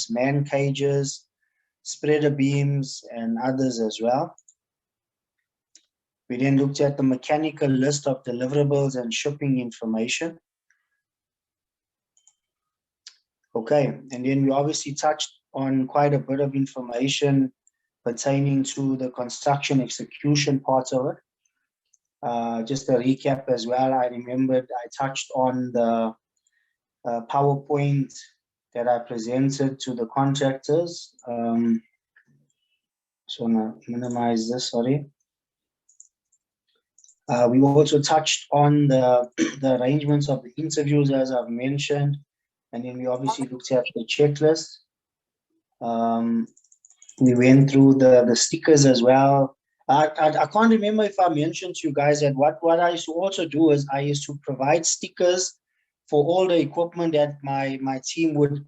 tanks, man cages, spreader beams, and others as well. We then looked at the mechanical list of deliverables and shipping information. Okay, and then we obviously touched on quite a bit of information pertaining to the construction execution part of it. Just a recap as well, I remembered I touched on the PowerPoint that I presented to the contractors. So I'm gonna minimize this, sorry. We also touched on the arrangements of the interviews, as I've mentioned, and then we obviously looked at the checklist. We went through the stickers as well. I can't remember if I mentioned to you guys that what I used to also do is I used to provide stickers for all the equipment that my team would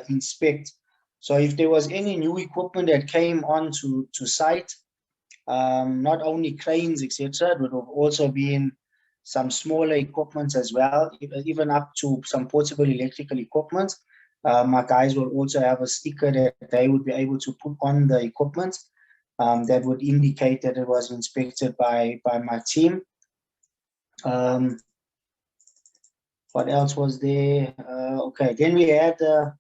inspect. So if there was any new equipment that came onto site, not only cranes, etc., it would have also been some smaller equipment as well, even up to some portable electrical equipment. My guys will also have a sticker that they would be able to put on the equipment that would indicate that it was inspected by my team. What else was there? Okay, then we had the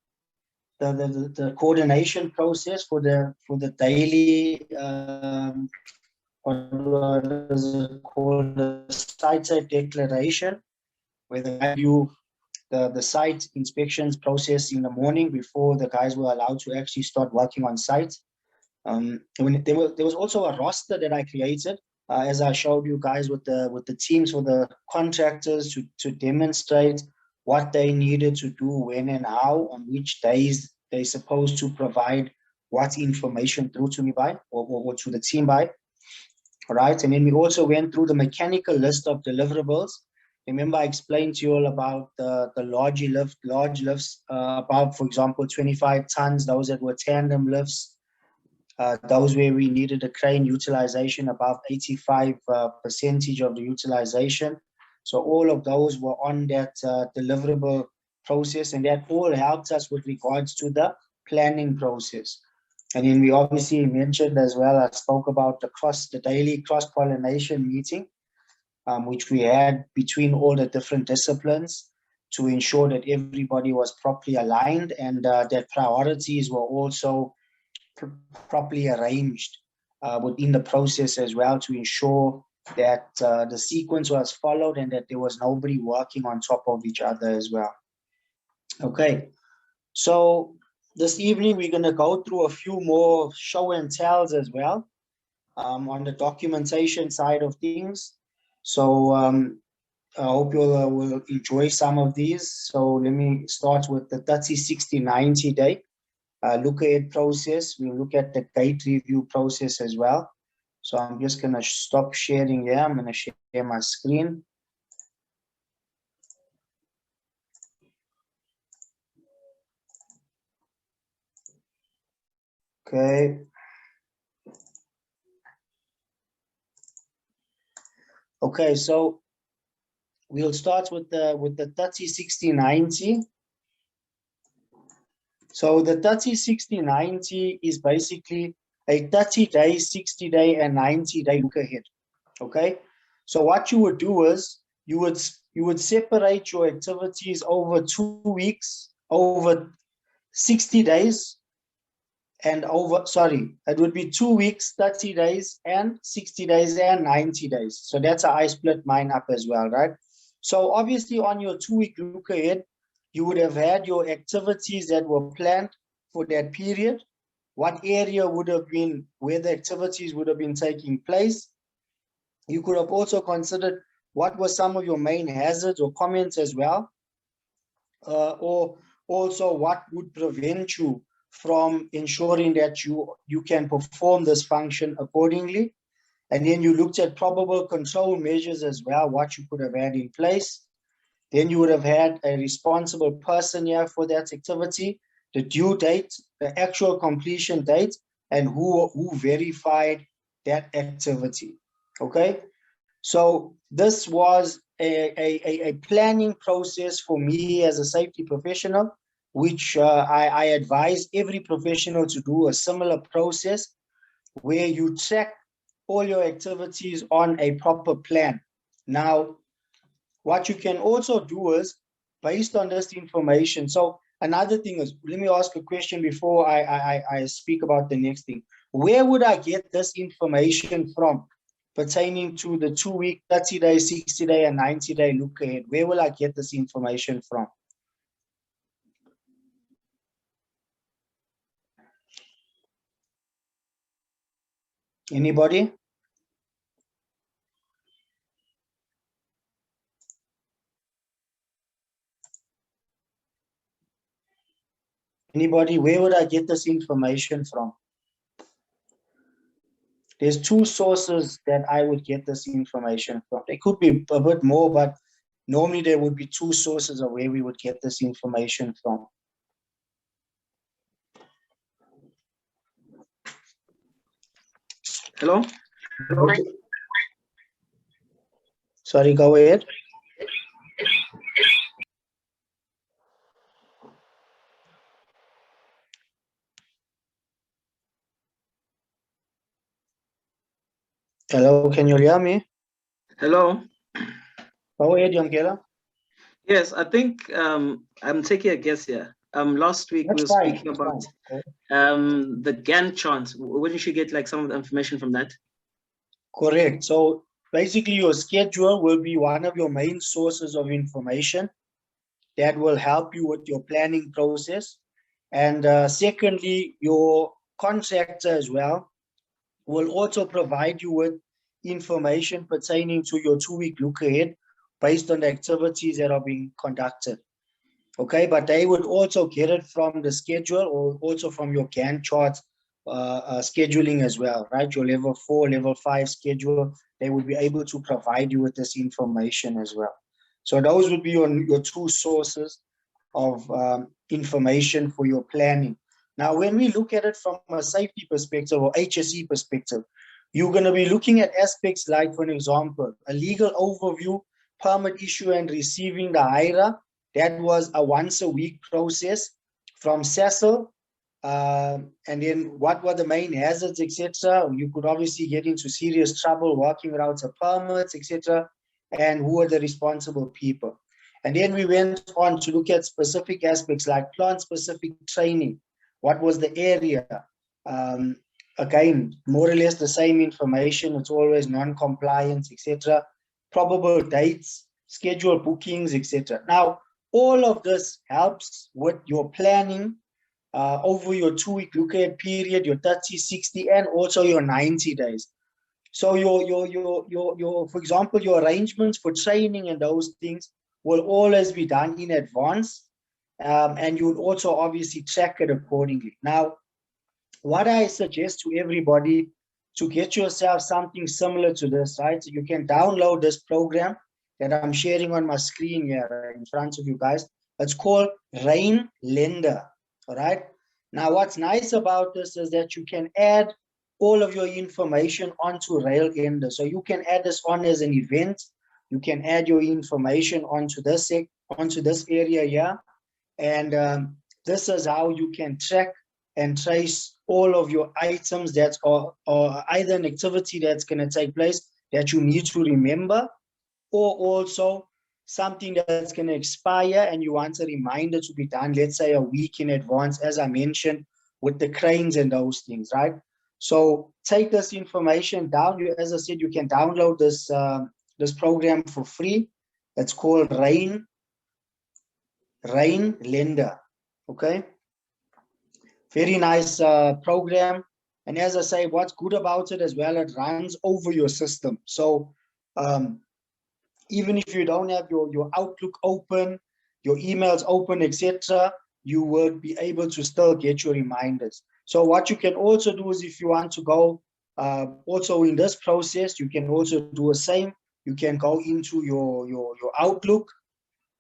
coordination process for the daily what is it called, the site declaration, where they do the site inspections process in the morning before the guys were allowed to actually start working on site. There was also a roster that I created, as I showed you guys with the teams for the contractors to demonstrate what they needed to do, when and how, on which days they're supposed to provide what information through to me by, or to the team by. All right, and then we also went through the mechanical list of deliverables. Remember, I explained to you all about the large lifts, above, for example, 25 tons, those that were tandem lifts, those where we needed a crane utilization above 85% of the utilization. So all of those were on that deliverable process, and that all helped us with regards to the planning process. And then we obviously mentioned as well, I spoke about the daily cross-pollination meeting, which we had between all the different disciplines to ensure that everybody was properly aligned, and that priorities were also properly arranged within the process as well, to ensure that the sequence was followed and that there was nobody working on top of each other as well. Okay, so this evening we're going to go through a few more show and tells as well on the documentation side of things. So I hope you will enjoy some of these. So let me start with the 30, 60, 90 day look ahead process. We'll look at the gate review process as well. So I'm just going to stop sharing here. I'm going to share my screen. Okay. Okay, so we'll start with the 30, 60, 90. So the 30, 60, 90 is basically a 30-day, 60-day, and 90-day look ahead. Okay, so what you would do is you would separate your activities over 2 weeks, over 60 days, and it would be 2 weeks, 30 days, and 60 days, and 90 days. So that's how I split mine up as well, right? So obviously on your 2-week look ahead, you would have had your activities that were planned for that period, what area would have been where the activities would have been taking place. You could have also considered what were some of your main hazards or comments as well, or also what would prevent you from ensuring that you can perform this function accordingly. And then you looked at probable control measures as well, what you could have had in place. Then you would have had a responsible person here for that activity, the due date, the actual completion date, and who verified that activity. Okay, so this was a planning process for me as a safety professional which I advise every professional to do a similar process where you track all your activities on a proper plan. Now, what you can also do is, based on this information, so another thing is, let me ask a question before I speak about the next thing. Where would I get this information from pertaining to the 2-week, 30-day, 60-day, and 90-day look ahead? Where will I get this information from? Anybody? Anybody? Where would I get this information from? There's 2 sources that I would get this information from. There could be a bit more, but normally there would be 2 sources of where we would get this information from. Hello? Sorry, go ahead. Hello, can you hear me? Hello? Go ahead, Yongela. Yes, I think I'm taking a guess here. Last week we were speaking about the Gantt chart. Wouldn't you get like some of the information from that? Correct. So basically your schedule will be one of your main sources of information that will help you with your planning process. And secondly, your contractor as well will also provide you with information pertaining to your 2-week look ahead based on the activities that are being conducted. Okay, but they would also get it from the schedule or also from your Gantt chart scheduling as well, right? Your level 4, level 5 schedule, they would be able to provide you with this information as well. So those would be your 2 sources of information for your planning. Now, when we look at it from a safety perspective or HSE perspective, you're going to be looking at aspects like, for example, a legal overview, permit issue and receiving the IRA. That was a once-a-week process from SASL. And then what were the main hazards, etc. You could obviously get into serious trouble walking without a permit, etc. And who are the responsible people. And then we went on to look at specific aspects like plant-specific training. What was the area? Again, more or less the same information. It's always non-compliance, etc. Probable dates, schedule bookings, etc. Now, all of this helps with your planning over your 2-week look ahead period, your 30, 60, and also your 90 days. So for example, your arrangements for training and those things will always be done in advance. And you would also obviously track it accordingly. Now, what I suggest to everybody to get yourself something similar to this, right? So you can download this program that I'm sharing on my screen here in front of you guys. It's called Rain Lender, all right? Now, what's nice about this is that you can add all of your information onto Rail Lender. So you can add this on as an event. You can add your information onto this area here. And this is how you can track and trace all of your items that are either an activity that's going to take place that you need to remember, or also something that's going to expire and you want a reminder to be done, let's say a week in advance, as I mentioned, with the cranes and those things, right? So take this information down. As I said, you can download this program for free. It's called Rain Lender, okay? Very nice program. And as I say, what's good about it as well, it runs over your system. So even if you don't have your Outlook open, your emails open, etc., you would be able to still get your reminders. So what you can also do is, if you want to go also in this process, you can also do the same. You can go into your Outlook,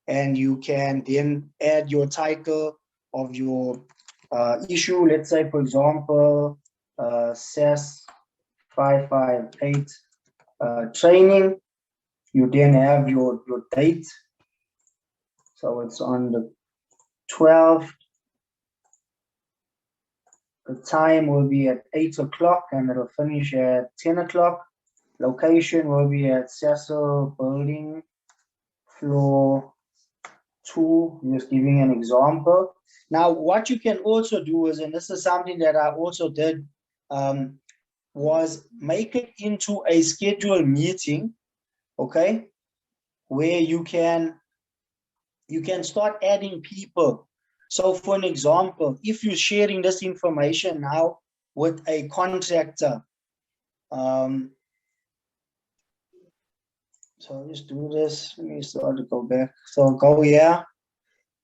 and you can then add your title of your issue. Let's say, for example, SAS 558 training. You then have your date. So it's on the 12th The time will be at 8 o'clock and it'll finish at 10 o'clock. Location will be at Cecil Building, floor 2, just giving an example. Now, what you can also do is, and this is something that I also did, was make it into a scheduled meeting, okay, where you can start adding people. So for an example, if you're sharing this information now with a contractor, so I'll just do this. Let me start to go back. So I'll go here.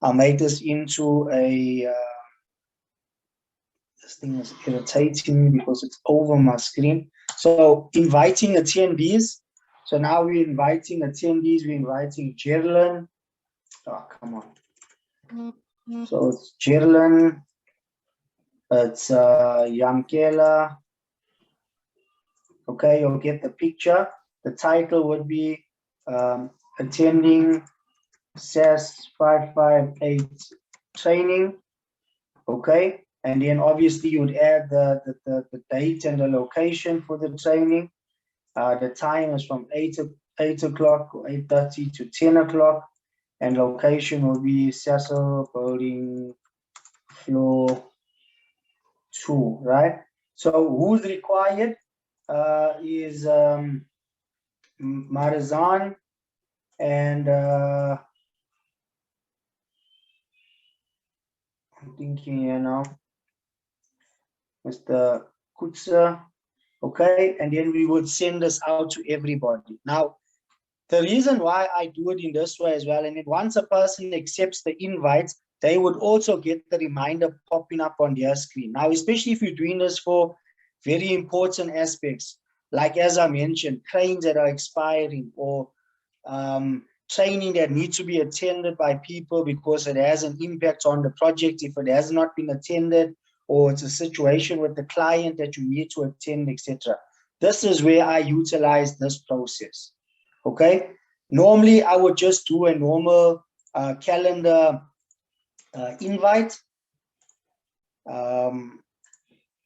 I'll make this into a, this thing is irritating me because it's over my screen. So inviting attendees. So now we're inviting attendees. We're inviting Gerlin. Oh, come on. So it's Gerlin. It's Yamkela. Okay, you'll get the picture. The title would be attending SAS 558 training. Okay, and then obviously you would add the date and the location for the training. The time is from 8 o'clock or 8:30 to 10 o'clock, and location will be Cecil Building, floor 2, right? So who's required is Marizan and I'm thinking here now, Mr. Kutsa. Okay, and then we would send this out to everybody. Now, the reason why I do it in this way as well, and then once a person accepts the invite, they would also get the reminder popping up on their screen. Now, especially if you're doing this for very important aspects, like as I mentioned, cranes that are expiring, or training that needs to be attended by people because it has an impact on the project if it has not been attended, or it's a situation with the client that you need to attend, etc. This is where I utilize this process. Okay, normally I would just do a normal calendar invite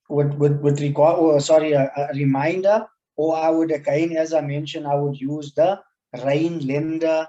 with regard, or sorry, a reminder, or I would, again, as I mentioned, I would use the rain lender